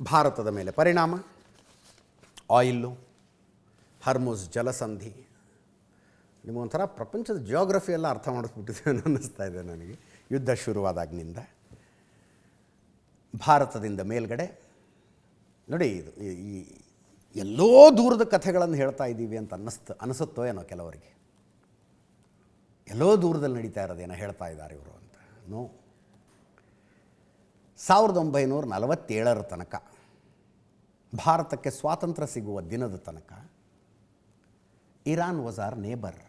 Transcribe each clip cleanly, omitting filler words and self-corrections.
ಭಾರತದ ಮೇಲೆ ಪರಿಣಾಮ, ಆಯಿಲ್ಲು, ಹರ್ಮುಜ್ ಜಲಸಂಧಿ. ನಿಮಗೊಂಥರ ಪ್ರಪಂಚದ ಜಿಯೋಗ್ರಫಿ ಎಲ್ಲ ಅರ್ಥ ಮಾಡಿಸ್ಬಿಟ್ಟಿದೆ ಅನ್ನಿಸ್ತಾ ಇದೆ ನನಗೆ. ಯುದ್ಧ ಶುರುವಾದಾಗಿನಿಂದ ಭಾರತದಿಂದ ಮೇಲ್ಗಡೆ ನೋಡಿ, ಇದು ಈ ಎಲ್ಲೋ ದೂರದ ಕಥೆಗಳನ್ನು ಹೇಳ್ತಾ ಇದ್ದೀವಿ ಅಂತ ಅನಿಸುತ್ತೋ ಏನೋ ಕೆಲವರಿಗೆ. ಎಲ್ಲೋ ದೂರದಲ್ಲಿ ನಡೀತಾ ಇರೋದೇನೋ ಹೇಳ್ತಾ ಇದ್ದಾರೆ ಇವರು ಅಂತ. ನೋ, 1947 ತನಕ, ಭಾರತಕ್ಕೆ ಸ್ವಾತಂತ್ರ್ಯ ಸಿಗುವ ದಿನದ ತನಕ ಇರಾನ್ ವಾಸ್ ಆರ್ ನೇಬರ್.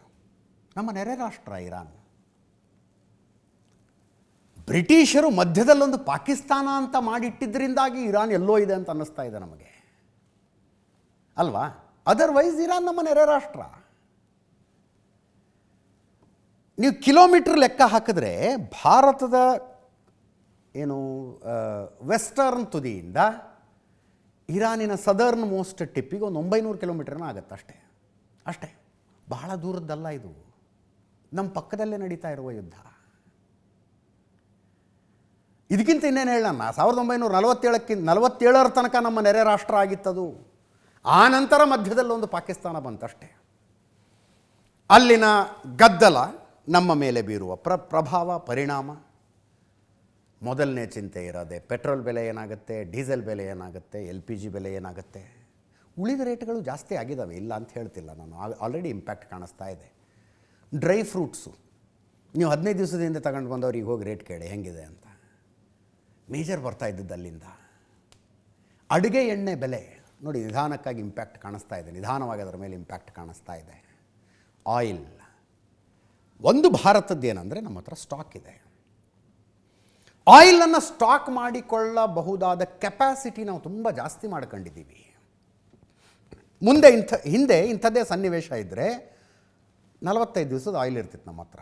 ನಮ್ಮ ನೆರೆ ರಾಷ್ಟ್ರ ಇರಾನ್. ಬ್ರಿಟಿಷರು ಮಧ್ಯದಲ್ಲೊಂದು ಪಾಕಿಸ್ತಾನ ಅಂತ ಮಾಡಿಟ್ಟಿದ್ದರಿಂದಾಗಿ ಇರಾನ್ ಎಲ್ಲೋ ಇದೆ ಅಂತ ಅನ್ನಿಸ್ತಾ ಇದೆ ನಮಗೆ ಅಲ್ವಾ? ಅದರ್ವೈಸ್ ಇರಾನ್ ನಮ್ಮ ನೆರೆ ರಾಷ್ಟ್ರ. ನೀವು ಕಿಲೋಮೀಟ್ರ್ ಲೆಕ್ಕ ಹಾಕಿದ್ರೆ ಭಾರತದ ಏನು ವೆಸ್ಟರ್ನ್ ತುದಿಯಿಂದ ಇರಾನಿನ ಸದರ್ನ್ ಮೋಸ್ಟ್ ಟಿಪ್ಪಿಗೆ ಒಂದು 900 ಕಿಲೋಮೀಟರ್ನ ಆಗುತ್ತೆ ಅಷ್ಟೇ. ಅಷ್ಟೇ, ಬಹಳ ದೂರದ್ದಲ್ಲ ಇದು. ನಮ್ಮ ಪಕ್ಕದಲ್ಲೇ ನಡೀತಾ ಇರುವ ಯುದ್ಧ. ಇದಕ್ಕಿಂತ ಇನ್ನೇನು ಹೇಳೋಣ, 1947 ತನಕ ನಮ್ಮ ನೆರೆ ರಾಷ್ಟ್ರ ಆಗಿತ್ತದು. ಆ ನಂತರ ಮಧ್ಯದಲ್ಲೊಂದು ಪಾಕಿಸ್ತಾನ ಬಂತಷ್ಟೇ. ಅಲ್ಲಿನ ಗದ್ದಲ ನಮ್ಮ ಮೇಲೆ ಬೀರುವ ಪ್ರಭಾವ, ಪರಿಣಾಮ. ಮೊದಲನೇ ಚಿಂತೆ ಇರೋದೆ ಪೆಟ್ರೋಲ್ ಬೆಲೆ ಏನಾಗುತ್ತೆ, ಡೀಸೆಲ್ ಬೆಲೆ ಏನಾಗುತ್ತೆ, LPG ಬೆಲೆ ಏನಾಗುತ್ತೆ. ಉಳಿದ ರೇಟ್ಗಳು ಜಾಸ್ತಿ ಆಗಿದ್ದಾವೆ, ಇಲ್ಲ ಅಂತ ಹೇಳ್ತಿಲ್ಲ ನಾನು. ಆಲ್ರೆಡಿ ಇಂಪ್ಯಾಕ್ಟ್ ಕಾಣಿಸ್ತಾ ಇದೆ. ಡ್ರೈ ಫ್ರೂಟ್ಸು ನೀವು 15 ದಿವಸದಿಂದ ತಗೊಂಡು ಬಂದವ್ರಿಗೆ ಹೋಗಿ ರೇಟ್ ಕೇಳಿ ಹೆಂಗಿದೆ ಅಂತ. ಮೇಜರ್ ಬರ್ತಾ ಇದ್ದದ್ದು ಅಲ್ಲಿಂದ. ಅಡುಗೆ ಎಣ್ಣೆ ಬೆಲೆ ನೋಡಿ, ನಿಧಾನಕ್ಕಾಗಿ ಇಂಪ್ಯಾಕ್ಟ್ ಕಾಣಿಸ್ತಾ ಇದೆ, ನಿಧಾನವಾಗಿ ಅದರ ಮೇಲೆ ಇಂಪ್ಯಾಕ್ಟ್ ಕಾಣಿಸ್ತಾ ಇದೆ. ಆಯಿಲ್ ಒಂದು ಭಾರತದ್ದು ಏನಂದರೆ ನಮ್ಮ ಹತ್ರ ಸ್ಟಾಕ್ ಇದೆ. ಆಯಿಲನ್ನು ಸ್ಟಾಕ್ ಮಾಡಿಕೊಳ್ಳಬಹುದಾದ ಕೆಪಾಸಿಟಿ ನಾವು ತುಂಬ ಜಾಸ್ತಿ ಮಾಡ್ಕೊಂಡಿದ್ದೀವಿ. ಮುಂದೆ ಹಿಂದೆ ಇಂಥದ್ದೇ ಸನ್ನಿವೇಶ ಇದ್ದರೆ 45 ದಿವಸದ ಆಯಿಲ್ ಇರ್ತಿತ್ತು ನಮ್ಮ ಹತ್ರ.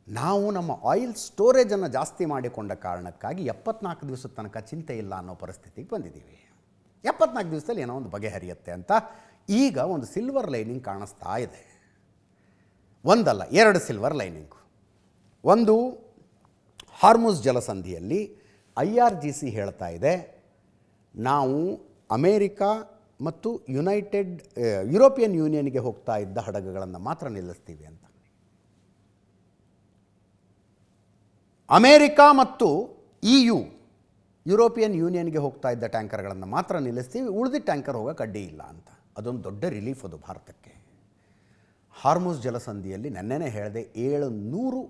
ನಾವು ನಮ್ಮ ಆಯಿಲ್ ಸ್ಟೋರೇಜನ್ನು ಜಾಸ್ತಿ ಮಾಡಿಕೊಂಡ ಕಾರಣಕ್ಕಾಗಿ 74 ದಿವಸದ ತನಕ ಚಿಂತೆ ಇಲ್ಲ ಅನ್ನೋ ಪರಿಸ್ಥಿತಿಗೆ ಬಂದಿದ್ದೀವಿ. 74 ದಿವಸದಲ್ಲಿ ಏನೋ ಒಂದು ಬಗೆಹರಿಯುತ್ತೆ ಅಂತ ಈಗ ಒಂದು ಸಿಲ್ವರ್ ಲೈನಿಂಗ್ ಕಾಣಿಸ್ತಾ ಇದೆ. ಒಂದಲ್ಲ, 2 ಸಿಲ್ವರ್ ಲೈನಿಂಗು. ಒಂದು, ಹಾರ್ಮುಜ್ ಜಲಸಂಧಿಯಲ್ಲಿ IRGC ಹೇಳ್ತಾ ಇದೆ, ನಾವು ಅಮೇರಿಕಾ ಮತ್ತು ಯುರೋಪಿಯನ್ ಯೂನಿಯನ್ಗೆ ಹೋಗ್ತಾ ಇದ್ದ ಹಡಗುಗಳನ್ನು ಮಾತ್ರ ನಿಲ್ಲಿಸ್ತೀವಿ ಅಂತ. ಅಮೇರಿಕಾ ಮತ್ತು EU ಯುರೋಪಿಯನ್ ಯೂನಿಯನ್ಗೆ ಹೋಗ್ತಾ ಇದ್ದ ಟ್ಯಾಂಕರ್ಗಳನ್ನು ಮಾತ್ರ ನಿಲ್ಲಿಸ್ತೀವಿ, ಉಳಿದ ಟ್ಯಾಂಕರ್ ಹೋಗೋಕೆ ಅಡ್ಡಿ ಇಲ್ಲ ಅಂತ. ಅದೊಂದು ದೊಡ್ಡ ರಿಲೀಫ್ ಅದು ಭಾರತಕ್ಕೆ. ಹಾರ್ಮುಜ್ ಜಲಸಂಧಿಯಲ್ಲಿ ನೆನ್ನೆನೇ ಹೇಳಿದೆ, 700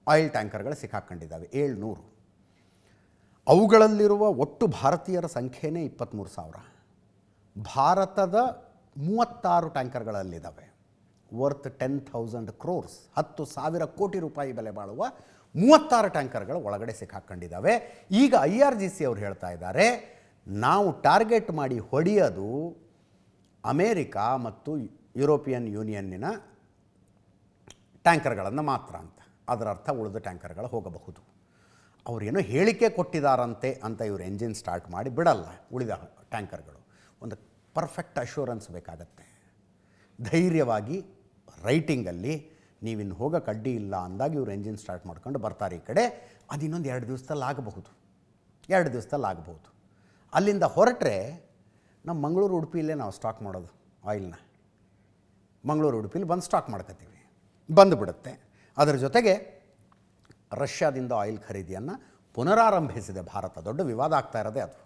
ಆಯಿಲ್ ಟ್ಯಾಂಕರ್ಗಳು ಸಿಕ್ಕಾಕೊಂಡಿದ್ದಾವೆ. 700. ಅವುಗಳಲ್ಲಿರುವ ಒಟ್ಟು ಭಾರತೀಯರ ಸಂಖ್ಯೆನೇ 23,000. ಭಾರತದ 36 ಟ್ಯಾಂಕರ್ಗಳಲ್ಲಿದ್ದಾವೆ. ವರ್ತ್ 10,000 crores, 10,000 ಕೋಟಿ ರೂಪಾಯಿ ಬೆಲೆ ಬಾಳುವ 36 ಟ್ಯಾಂಕರ್ಗಳು ಒಳಗಡೆ ಸಿಕ್ಕಾಕೊಂಡಿದ್ದಾವೆ. ಈಗ IRGC ಅವರು ಹೇಳ್ತಾ ಇದ್ದಾರೆ, ನಾವು ಟಾರ್ಗೆಟ್ ಮಾಡಿ ಹೊಡೆಯೋದು ಅಮೇರಿಕಾ ಮತ್ತು ಯುರೋಪಿಯನ್ ಯೂನಿಯನ್ನಿನ ಟ್ಯಾಂಕರ್ಗಳನ್ನು ಮಾತ್ರ ಅಂತ. ಅದರ ಅರ್ಥ ಉಳಿದ ಟ್ಯಾಂಕರ್ಗಳು ಹೋಗಬಹುದು. ಅವರೇನೋ ಹೇಳಿಕೆ ಕೊಟ್ಟಿದ್ದಾರಂತೆ ಅಂತ ಇವರು ಎಂಜಿನ್ ಸ್ಟಾರ್ಟ್ ಮಾಡಿ ಬಿಡಲ್ಲ. ಉಳಿದ ಟ್ಯಾಂಕರ್ಗಳು ಒಂದು ಪರ್ಫೆಕ್ಟ್ ಅಶ್ಯೂರೆನ್ಸ್ ಬೇಕಾಗತ್ತೆ. ಧೈರ್ಯವಾಗಿ ರೈಟಿಂಗಲ್ಲಿ ನೀವಿನ್ನು ಹೋಗೋಕೆ ಅಡ್ಡಿ ಇಲ್ಲ ಅಂದಾಗ ಇವರು ಎಂಜಿನ್ ಸ್ಟಾರ್ಟ್ ಮಾಡ್ಕೊಂಡು ಬರ್ತಾರೆ ಈ ಕಡೆ. ಅದು ಇನ್ನೊಂದು 2 ದಿವಸದಲ್ಲಿ ಆಗಬಹುದು, 2 ದಿವಸದಲ್ಲಿ ಆಗಬಹುದು. ಅಲ್ಲಿಂದ ಹೊರಟ್ರೆ ನಮ್ಮ ಮಂಗಳೂರು ಉಡುಪಿಯಲ್ಲೇ ನಾವು ಸ್ಟಾಕ್ ಮಾಡೋದು ಆಯಿಲ್ನ. ಮಂಗಳೂರು ಉಡುಪಿಲಿ ಬಂದು ಸ್ಟಾಕ್ ಮಾಡ್ಕೋತೀವಿ, ಬಂದುಬಿಡುತ್ತೆ. ಅದರ ಜೊತೆಗೆ ರಷ್ಯಾದಿಂದ ಆಯಿಲ್ ಖರೀದಿಯನ್ನು ಪುನರಾರಂಭಿಸಿದೆ ಭಾರತ. ದೊಡ್ಡ ವಿವಾದ ಆಗ್ತಾ ಇರೋದೇ ಅದು.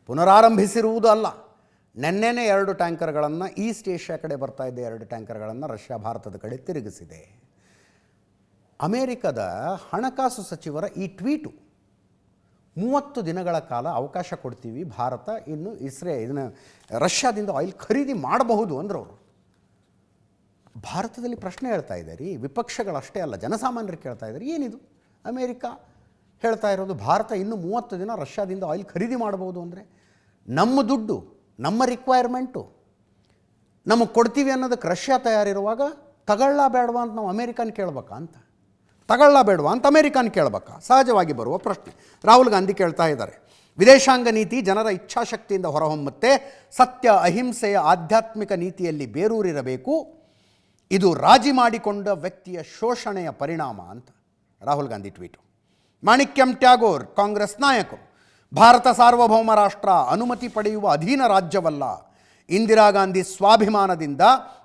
ಪುನರಾರಂಭಿಸಿರುವುದು ಅಲ್ಲ, ನೆನ್ನೆನೇ 2 ಟ್ಯಾಂಕರ್ಗಳನ್ನು ಈಸ್ಟ್ ಏಷ್ಯಾ ಕಡೆ ಬರ್ತಾ ಇದ್ದ 2 ಟ್ಯಾಂಕರ್ಗಳನ್ನು ರಷ್ಯಾ ಭಾರತದ ಕಡೆ ತಿರುಗಿಸಿದೆ. ಅಮೇರಿಕದ ಹಣಕಾಸು ಸಚಿವರ ಈ ಟ್ವೀಟು, 30 ದಿನಗಳ ಕಾಲ ಅವಕಾಶ ಕೊಡ್ತೀವಿ, ಭಾರತ ಇನ್ನು ಇದನ್ನು ರಷ್ಯಾದಿಂದ ಆಯಿಲ್ ಖರೀದಿ ಮಾಡಬಹುದು ಅಂದರು ಅವರು. ಭಾರತದಲ್ಲಿ ಪ್ರಶ್ನೆ ಹೇಳ್ತಾ ಇದ್ದಾರೆ, ವಿಪಕ್ಷಗಳಷ್ಟೇ ಅಲ್ಲ, ಜನಸಾಮಾನ್ಯರು ಕೇಳ್ತಾ ಇದ್ದಾರೆ, ಏನಿದು ಅಮೇರಿಕಾ ಹೇಳ್ತಾ ಇರೋದು ಭಾರತ ಇನ್ನು 30 ದಿನ ರಷ್ಯಾದಿಂದ ಆಯಿಲ್ ಖರೀದಿ ಮಾಡಬಹುದು ಅಂದರೆ? ನಮ್ಮ ದುಡ್ಡು, ನಮ್ಮ ರಿಕ್ವೈರ್ಮೆಂಟು ನಮಗೆ ಕೊಡ್ತೀವಿ ಅನ್ನೋದಕ್ಕೆ ರಷ್ಯಾ ತಯಾರಿರುವಾಗ ತಗೊಳ್ಳ ಬೇಡವಾ ಅಂತ ನಾವು ಅಮೇರಿಕನ್ ಕೇಳ್ಬೇಕಾ ಅಂತ? ತಗೊಳ್ಳ ಬೇಡವಾ ಅಂತ ಅಮೇರಿಕನ್ ಕೇಳ್ಬೇಕಾ? ಸಹಜವಾಗಿ ಬರುವ ಪ್ರಶ್ನೆ. ರಾಹುಲ್ ಗಾಂಧಿ ಕೇಳ್ತಾ ಇದ್ದಾರೆ, ವಿದೇಶಾಂಗ ನೀತಿ ಜನರ ಇಚ್ಛಾಶಕ್ತಿಯಿಂದ ಹೊರಹೊಮ್ಮುತ್ತೆ, ಸತ್ಯ ಅಹಿಂಸೆಯ ಆಧ್ಯಾತ್ಮಿಕ ನೀತಿಯಲ್ಲಿ ಬೇರೂರಿರಬೇಕು, ಇದು ರಾಜಿ ಮಾಡಿಕೊಂಡ ವ್ಯಕ್ತಿಯ ಶೋಷಣೆಯ ಪರಿಣಾಮ ಅಂತ ರಾಹುಲ್ ಗಾಂಧಿ ಟ್ವೀಟು. ಮಾಣಿಕ್ಯಂ ಟ್ಯಾಗೋರ್, ಕಾಂಗ್ರೆಸ್ ನಾಯಕರು, ಭಾರತ ಸಾರ್ವಭೌಮ ರಾಷ್ಟ್ರ, ಅನುಮತಿ ಪಡೆಯುವ ಅಧೀನ ರಾಜ್ಯವಲ್ಲ. ಇಂದಿರಾ ಗಾಂಧಿ ಸ್ವಾಭಿಮಾನದಿಂದ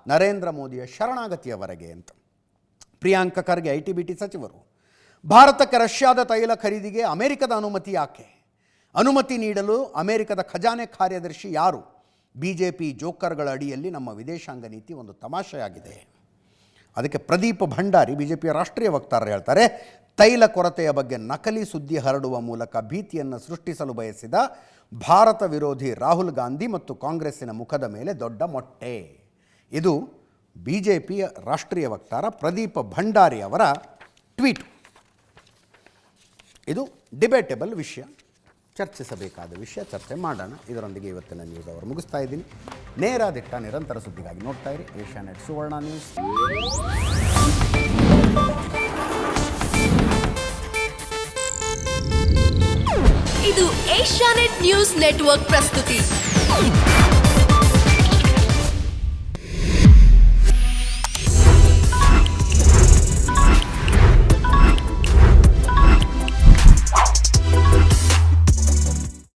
ನರೇಂದ್ರ ಮೋದಿಯ ಶರಣಾಗತಿಯವರೆಗೆ ಅಂತ. ಪ್ರಿಯಾಂಕ ಖರ್ಗೆ IT-BT ಸಚಿವರು, ಭಾರತಕ್ಕೆ ರಷ್ಯಾದ ತೈಲ ಖರೀದಿಗೆ ಅಮೆರಿಕದ ಅನುಮತಿ ಯಾಕೆ? ಅನುಮತಿ ನೀಡಲು ಅಮೆರಿಕದ ಖಜಾನೆ ಕಾರ್ಯದರ್ಶಿ ಯಾರು? BJP ಜೋಕರ್ಗಳ ಅಡಿಯಲ್ಲಿ ನಮ್ಮ ವಿದೇಶಾಂಗ ನೀತಿ ಒಂದು ತಮಾಷೆಯಾಗಿದೆ. ಅದಕ್ಕೆ ಪ್ರದೀಪ್ ಭಂಡಾರಿ, BJPಯ ರಾಷ್ಟ್ರೀಯ ವಕ್ತಾರರು ಹೇಳ್ತಾರೆ, ತೈಲ ಕೊರತೆಯ ಬಗ್ಗೆ ನಕಲಿ ಸುದ್ದಿ ಹರಡುವ ಮೂಲಕ ಭೀತಿಯನ್ನು ಸೃಷ್ಟಿಸಲು ಬಯಸಿದ ಭಾರತ ವಿರೋಧಿ ರಾಹುಲ್ ಗಾಂಧಿ ಮತ್ತು ಕಾಂಗ್ರೆಸ್ಸಿನ ಮುಖದ ಮೇಲೆ ದೊಡ್ಡ ಮೊಟ್ಟೆ. ಇದು BJPಯ ರಾಷ್ಟ್ರೀಯ ವಕ್ತಾರ ಪ್ರದೀಪ್ ಭಂಡಾರಿ ಅವರ ಟ್ವೀಟ್. ಇದು ಡಿಬೇಟೇಬಲ್ ವಿಷಯ, ಚರ್ಚಿಸಬೇಕಾದ ವಿಷಯ, ಚರ್ಚೆ ಮಾಡೋಣ. ಇದರೊಂದಿಗೆ ಇವತ್ತಿನ ನ್ಯೂಸ್ ಅವರು ಮುಗಿಸ್ತಾ ಇದ್ದೀನಿ. ನೇರ ದಿಟ್ಟ ನಿರಂತರ ಸುದ್ದಿಗಾಗಿ ನೋಡ್ತಾ ಇರಿ ಏಷ್ಯಾನೆಟ್ ಸುವರ್ಣ ನ್ಯೂಸ್. ಇದು ಏಷ್ಯಾನೆಟ್ ನ್ಯೂಸ್ ನೆಟ್ವರ್ಕ್ ಪ್ರಸ್ತುತಿ.